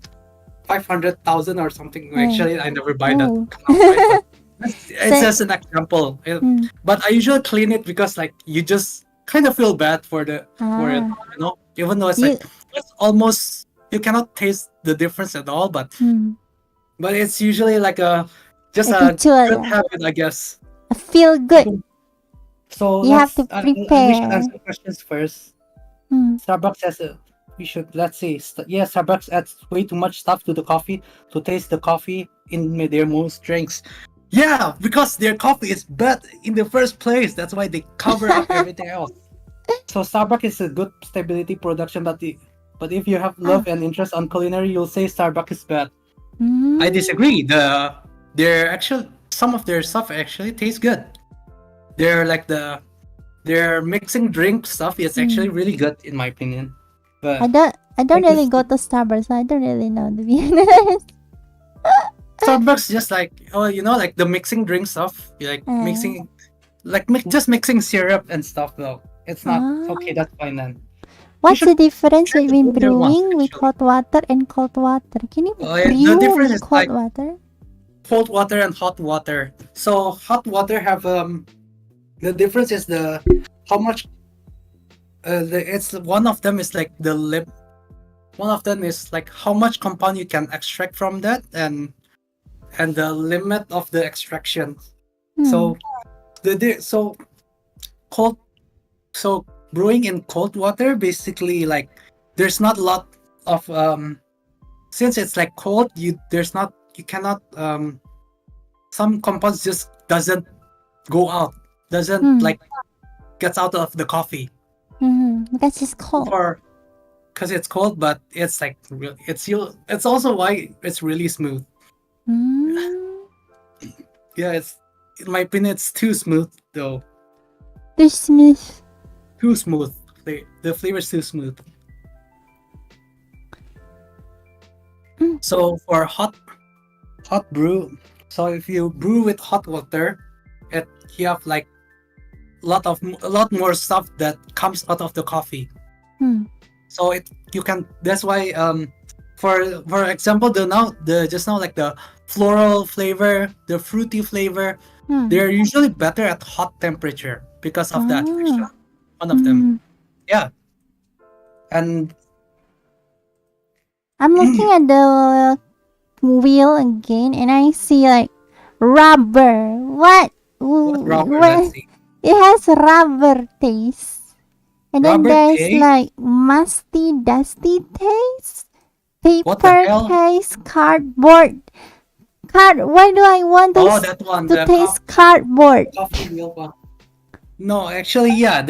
500,000 or something. Actually, I never buy that. It's just an example. But I usually clean it because like you just kind of feel bad for it, even though it's it's almost you cannot taste the difference at all, but it's usually like a good habit, I guess. Feel good. So you have to prepare. We should answer questions first. Starbucks says we should, let's see. Starbucks adds way too much stuff to the coffee to taste the coffee in their most drinks. Yeah, because their coffee is bad in the first place. That's why they cover up everything else. So Starbucks is a good stability production, but if you have love and interest on culinary, you'll say Starbucks is bad. I disagree. Some of their stuff actually tastes good. They're like the their mixing drink stuff is actually really good in my opinion. But I don't like really if- go to Starbucks, so I don't really know, to be honest. Starbucks just like like the mixing drink stuff, like mixing like just mixing syrup and stuff though. It's not okay, that's fine then. What's the difference try to between go there once, brewing with actually. hot water and cold water? Can you The brew difference with is cold like water? cold water and hot water. So hot water have the difference is the how much it's one of them is like the lip one of them is like how much compound you can extract from that and the limit of the extraction. So so cold so brewing in cold water basically like there's not a lot of since it's like cold you cannot some compounds just doesn't go out doesn't like gets out of the coffee Because it's cold. or because it's cold but it's like it's also why it's really smooth. Yeah, it's in my opinion it's too smooth though. Too smooth. Too smooth. The flavor is too smooth. So for hot brew, so if you brew with hot water, you have like a lot more stuff that comes out of the coffee. So you can that's why for example just now like the floral flavor, the fruity flavor, they're usually better at hot temperature because of that. Actually. One of them. Yeah. And I'm looking at the wheel again and I see like rubber. What rubber, let's see. It has rubber taste. And Rubber then there's taste? like musty, dusty taste, What the paper hell? taste, cardboard. Why do I want Oh, that one. to The taste cardboard? coffee wheel one. No, actually, yeah,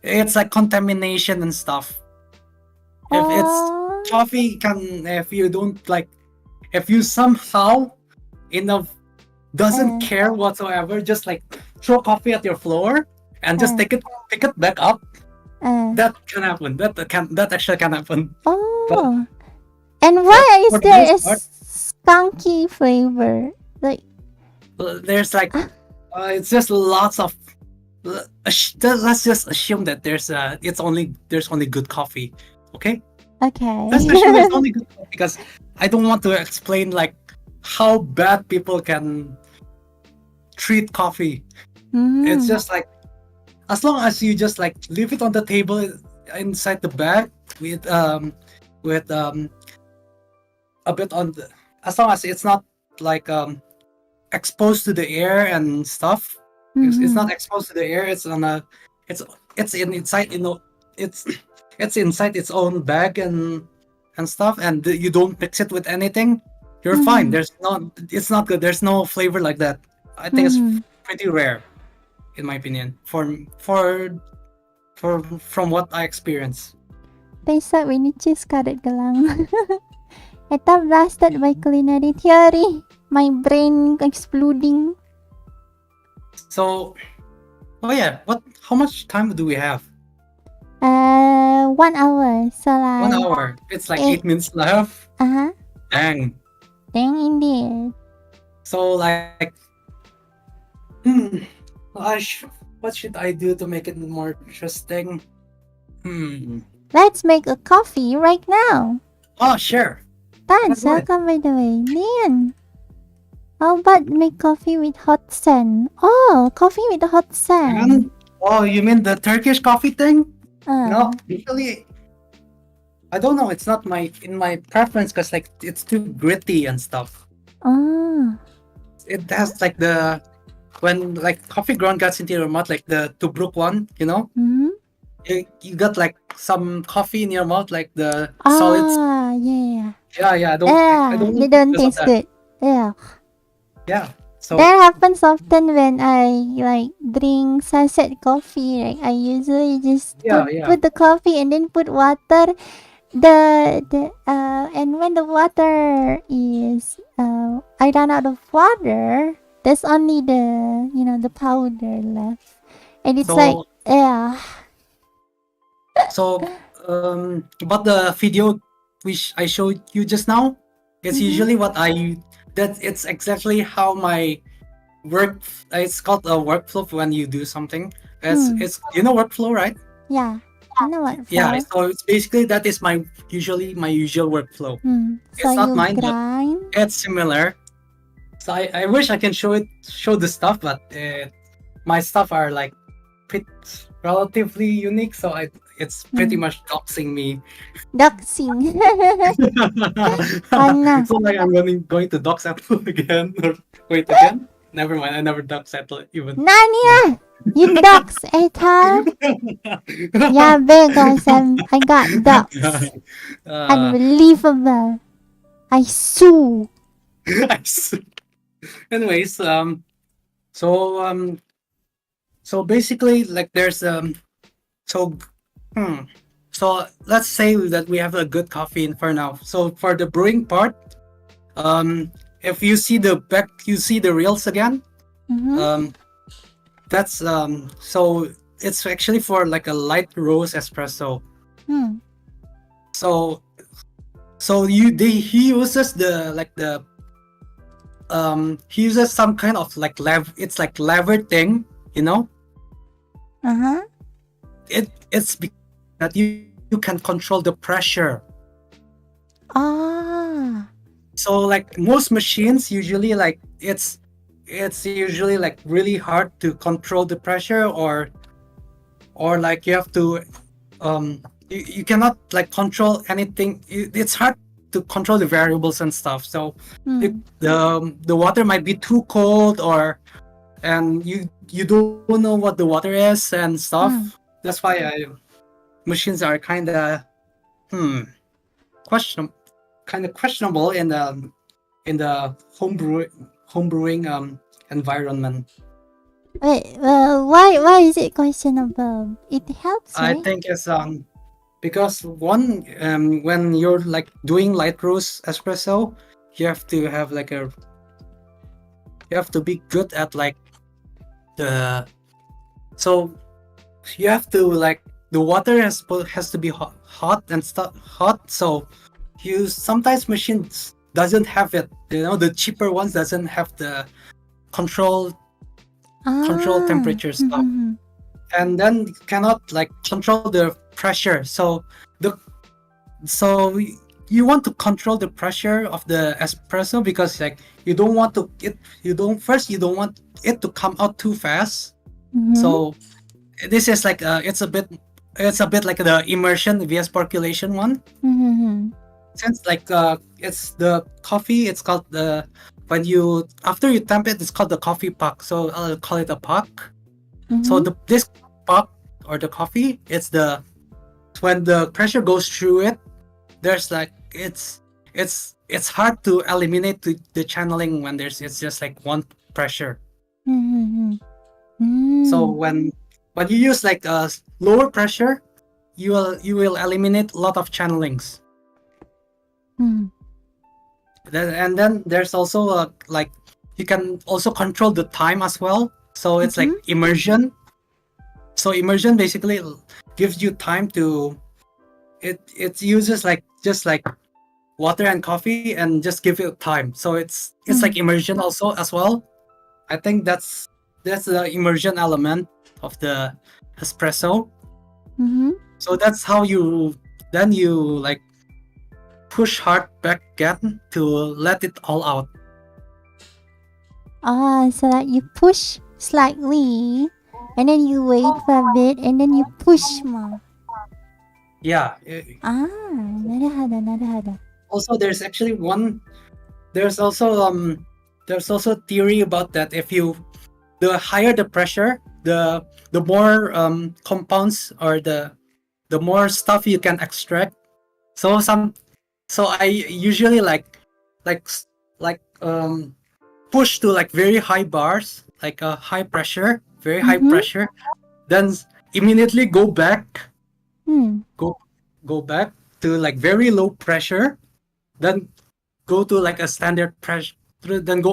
it's like contamination and stuff. If it's coffee, if you don't like, if you somehow doesn't care whatsoever, just like throw coffee at your floor and just pick it back up. That can happen. That actually can happen. Oh, and why is there a skunky flavor? Like there's like it's just lots of let's just assume that there's only good coffee. Okay, let's assume there's only good coffee because I don't want to explain like how bad people can treat coffee. It's just like as long as you just like leave it on the table inside the bag with a bit on the, as long as it's not like exposed to the air and stuff. It's not exposed to the air. It's on a it's inside it's inside its own bag and stuff, and you don't mix it with anything. You're fine. It's not good. There's no flavor like that. I think it's pretty rare, in my opinion. From what I experience. Tastes like when you just cut it galang. Ethel blasted by culinary theory. My brain exploding. So, oh yeah, how much time do we have? 1 hour. So like 1 hour. It's like 8 minutes left. Dang. Dang indeed. So like, what should I do to make it more interesting? Let's make a coffee right now. Oh, sure. Thanks, welcome by the way. Nian. How about make coffee with hot sand? Oh, coffee with hot sand. Oh, you mean the Turkish coffee thing? Uh. No, usually I don't know. It's not in my preference because like it's too gritty and stuff. Oh. It has like when like coffee ground gets into your mouth, like the Tubruk one, you know. You got like some coffee in your mouth, like the solids. Yeah. Yeah. I don't they don't taste good. Yeah. Yeah. So that happens often when I like drink sachet coffee. Like I usually just put the coffee and then put water. And when the water is I run out of water, there's only the powder left. And it's So like, yeah. so but the video which I showed you just now, it's usually what it's exactly how my work. It's called a workflow when you do something. It's workflow, right? Yeah. I know what Yeah, for. so it's basically that is usually my usual workflow. So It's not you mine, but grind. it's similar. So I wish I can show the stuff, but my stuff are like relatively unique, so it's pretty much doxing me. Doxing. Ano? So like I'm going to dox Ethel again. Or wait again? Never mind, I never dox Ethel even. Nania! You dox, Ethel? Yeah, guys, I got dox. Unbelievable. I sue. Anyways, so so basically like there's so so let's say that we have a good coffee in for now. So for the brewing part, if you see you see the reels again. That's so it's actually for like a light roast espresso. So he uses he uses some kind of like it's like lever thing, you know? It's because that you can control the pressure. So like most machines usually like it's usually like really hard to control the pressure or like you have to you cannot like control anything. It's hard to control the variables and stuff. So the water might be too cold and you don't know what the water is and stuff. That's why machines are kind of questionable in the homebrewing environment. Wait, why is it questionable? It helps, right? I think it's because one when you're like doing light roast espresso, you have to have like you have to be good at like so you have to like the water has to be hot and hot. So you sometimes machines doesn't have it. The cheaper ones doesn't have the control temperature stuff, and then you cannot like control the pressure. So you want to control the pressure of the espresso because like you don't want it to come out too fast. So this is like it's a bit like the immersion vs percolation one. Since like it's the coffee, it's called after you temp it, it's called the coffee puck. So I'll call it a puck. So this puck or the coffee, it's when the pressure goes through it, there's like it's hard to eliminate the channeling when it's just like one pressure. So when you use like a lower pressure, you will eliminate a lot of channelings. And then there's also like you can also control the time as well. So it's like immersion. So immersion basically gives you time to it uses like just like water and coffee and just give it time. So it's like immersion also as well. I think that's the immersion element of the espresso. So that's how you like push hard back again to let it all out. So that you push slightly and then you wait for a bit and then you push more. Yeah. なるほどなるほど。Also there's also theory about that if the higher the pressure, the more compounds or the more stuff you can extract. So I usually push to like very high bars, like a high pressure, very high pressure, then immediately go back to like very low pressure, then go to like a standard pressure, then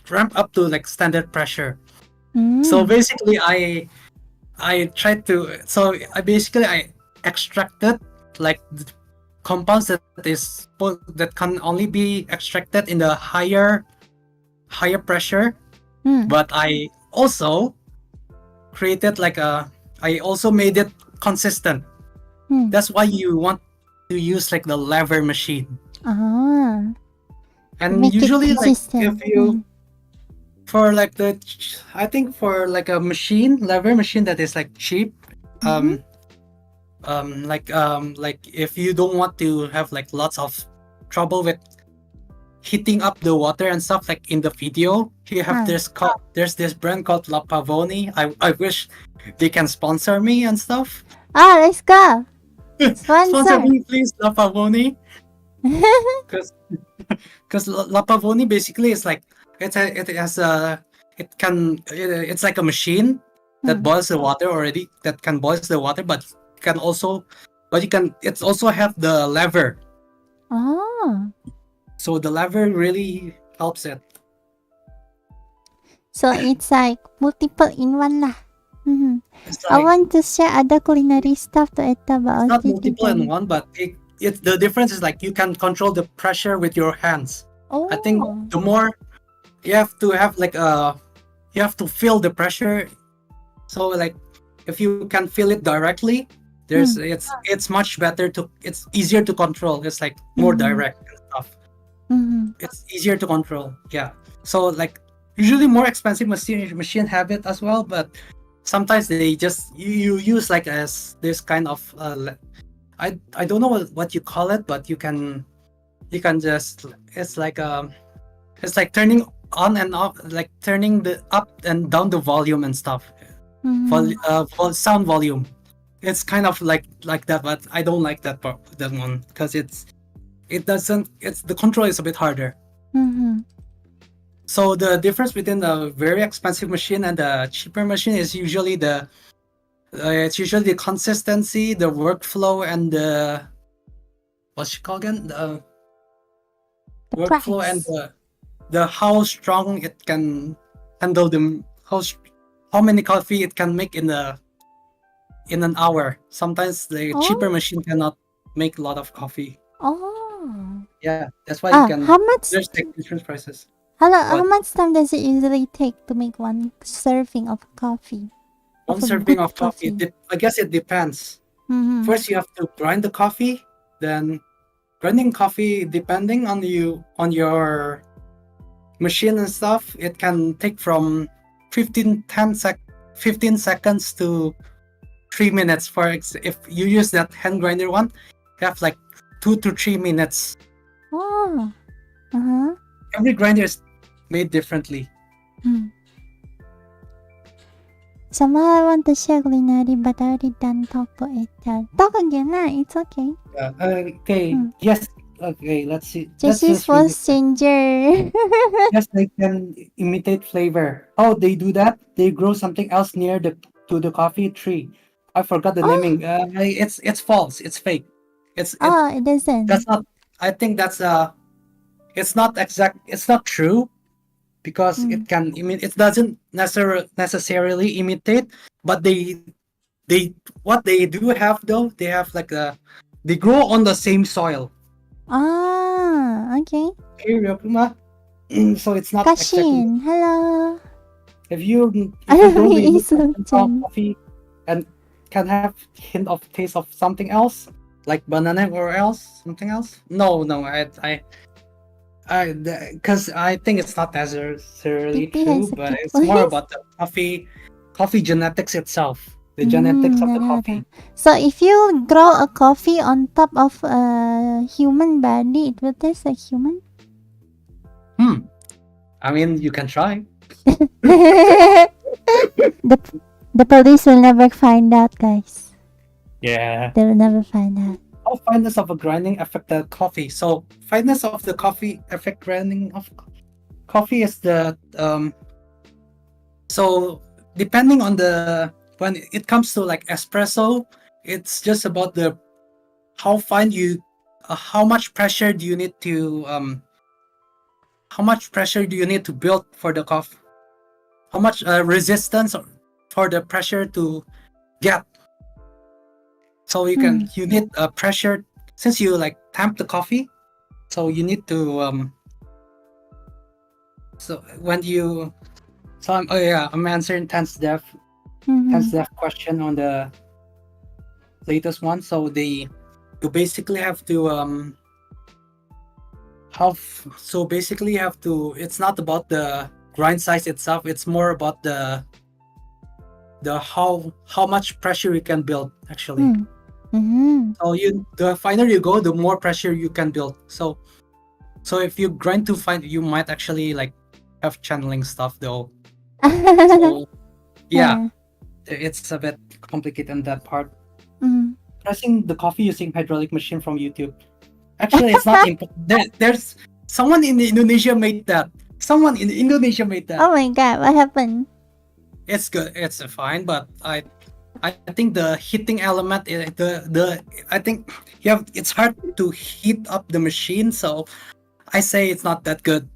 ramp up to like standard pressure. So basically I tried to. So I extracted like the compounds that can only be extracted in the higher pressure. Hmm. But I also created like a. I also made it consistent. Hmm. That's why you want to use like the lever machine. Ah. And Make it usually, like if consistent. you for like I think for like a lever machine that is like cheap, Mm-hmm. like if you don't want to have like lots of trouble with heating up the water and stuff, like in the video, you have there's this brand called La Pavoni. I wish they can sponsor me and stuff. Let's go. Sponsor Sponsor. me, please, La Pavoni. Because La Pavoni basically is like it's like a machine that Hmm. boils the water already, that can boil the water, but you can it's also have the lever. Oh. So the lever really helps it. So it's like multiple in one lah. Mm-hmm. It's I like want to share other culinary stuff to Ethel, but I it's was not thinking multiple in one, but it's the difference is like you can control the pressure with your hands. I think Oh. the more you have to have like you have to feel the pressure. So like if you can feel it directly, it's much better to it's easier to control. It's like more direct and stuff. Mm-hmm. It's easier to control. Yeah. So like usually more expensive machine have it as well, but sometimes they just you use like as this kind of I don't know what you call it, but you can just it's like turning on and off, like turning the up and down the volume and stuff. Sound volume. It's kind of like that, but I don't like that one because it doesn't. It's the control is a bit harder. Mm-hmm. So the difference between the very expensive machine and the cheaper machine is usually it's usually the consistency, the workflow, and the what's it called again? The workflow and Price. the how strong it can handle how many coffee it can make in an hour. Sometimes the cheaper machine cannot make a lot of coffee. Oh. Yeah, that's why you can. How much? There's like different prices. How much time does it usually take to make one serving of coffee? One Of a serving good of coffee. I guess it depends. Mm-hmm. First, you have to grind the coffee. Then, grinding coffee, depending on your machine and stuff, it can take from 15 seconds to 3 minutes. If you use that hand grinder one, you have like 2 to 3 minutes. Oh. Uh-huh. Every grinder is made differently. Somehow I want to share culinary, but I already done talk to Ethel. Talk again, it's okay. Okay. Yes. Okay. Let's see. Jesse's voice changer. Yes, they can imitate flavor. Oh, they do that. They grow something else near to the coffee tree. I forgot the naming. It's false. It's fake. It doesn't. That's not. I think that's it's not exact. It's not true because it can. It doesn't necessarily imitate. But what they do have though, they have like they grow on the same soil. Okay. So it's not Kashin, hello. If you don't really coffee and can have hint of taste of something else, like banana or something else. No, because I think it's not necessarily true, but it's more about the coffee genetics itself, the genetics of the coffee. So if you grow a coffee on top of a human body, it will taste like human? I mean, you can try. The police will never find out, guys. Yeah. They will never find out. How fineness of a grinding affect the coffee? So fineness of the coffee affect grinding of coffee is the so depending on when it comes to like espresso, it's just about how fine how much pressure do you need to build for the coffee? How much resistance for the pressure to get. So you need pressure, since you like tamp the coffee. So you need to So when you, I'm answering Tense Dev question on the latest one. So you basically have to it's not about the grind size itself. It's more about the how much pressure you can build actually. So the finer you go, the more pressure you can build. So if you grind too fine, you might actually like have channeling stuff though. So it's a bit complicated in that part. Pressing the coffee using hydraulic machine from YouTube. Actually, it's not important. There's someone in Indonesia made that. Oh my god, what happened? It's good. It's fine, but I think the heating element, I think it's hard to heat up the machine. So I say it's not that good.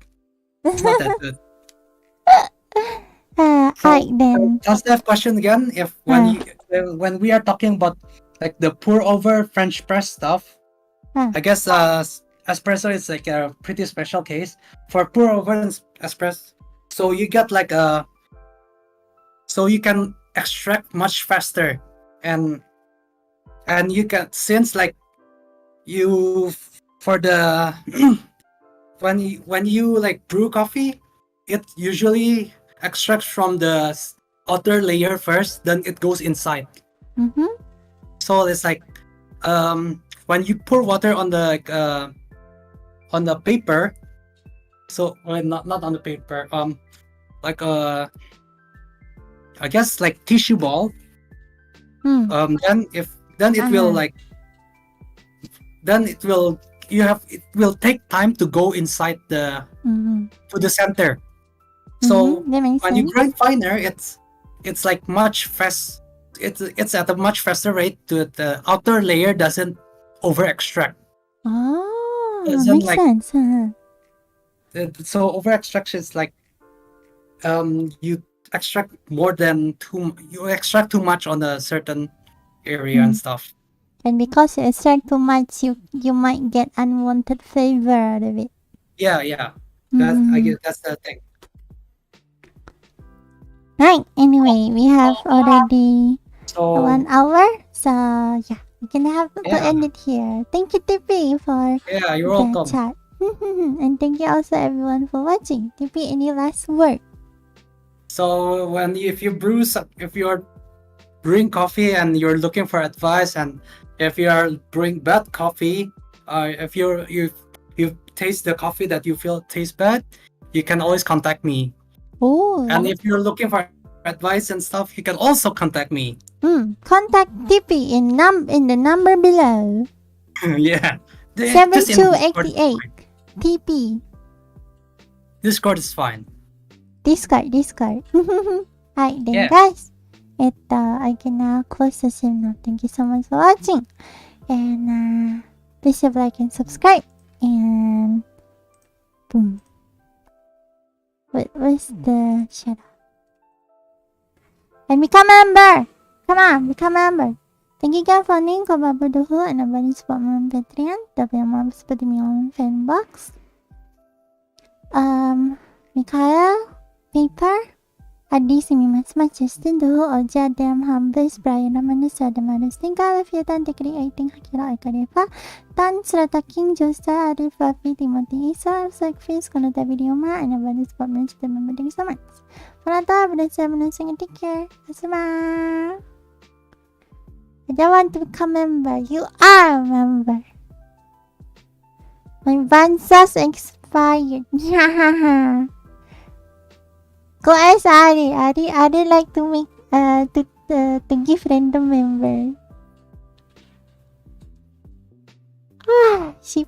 It's not that good. Then. Just that question again. If when we are talking about like the pour over French press stuff, I guess espresso is like a pretty special case for pour over espresso. So you get like so you can extract much faster, and you can, since like you for the when you like brew coffee, it usually extracts from the outer layer first, then it goes inside. So it's like when you pour water on the paper, so not on the paper, like I guess like tissue ball, then it will like, then it will take time to go inside the to the center. So when you grind finer, it's like much fast. It's at a much faster rate. To the outer layer doesn't over extract. Makes sense. So over extraction is like you extract you extract too much on a certain area and stuff. And because you extract too much, you might get unwanted flavor out of it. Yeah. I guess that's the thing. Right. Anyway, we have already 1 hour, so yeah, we're gonna have to end it here. Thank you, Tippy, for you're the welcome. chat. And thank you also everyone for watching. Tippy, any last word? So if you're brewing coffee and you're looking for advice, and if you are brewing bad coffee, if you taste the coffee that you feel tastes bad, you can always contact me. And if you're looking for advice and stuff, you can also contact me. Contact Tippy in the number below. Yeah. 7288 TP. Discord is fine. Discord. Alright then, guys. I can now close the stream now. Thank you so much for watching. And please like and subscribe. And boom. Where's the shadow? And become a member! Come on, become a member. Thank you guys for joining. Kau baru dulu and abang support my Patreon. Tapi yang mau seperti me on FANBOX. Mikhail, Paper, Adi simi mas dulu oja dem hambes Brian namanya sada manis tinggal Fiatan de creating hakira ikarefa tan serata King Josa Arif Rafi Timothy Isa Sacrifice kono ta video ma and abang support my channel member. Thank you so much. Pernata berasa menasing take care. Asma. I don't want to become a member. You are a member. My Vansas expired. Go ask Ari. Ari like to make to give random member. She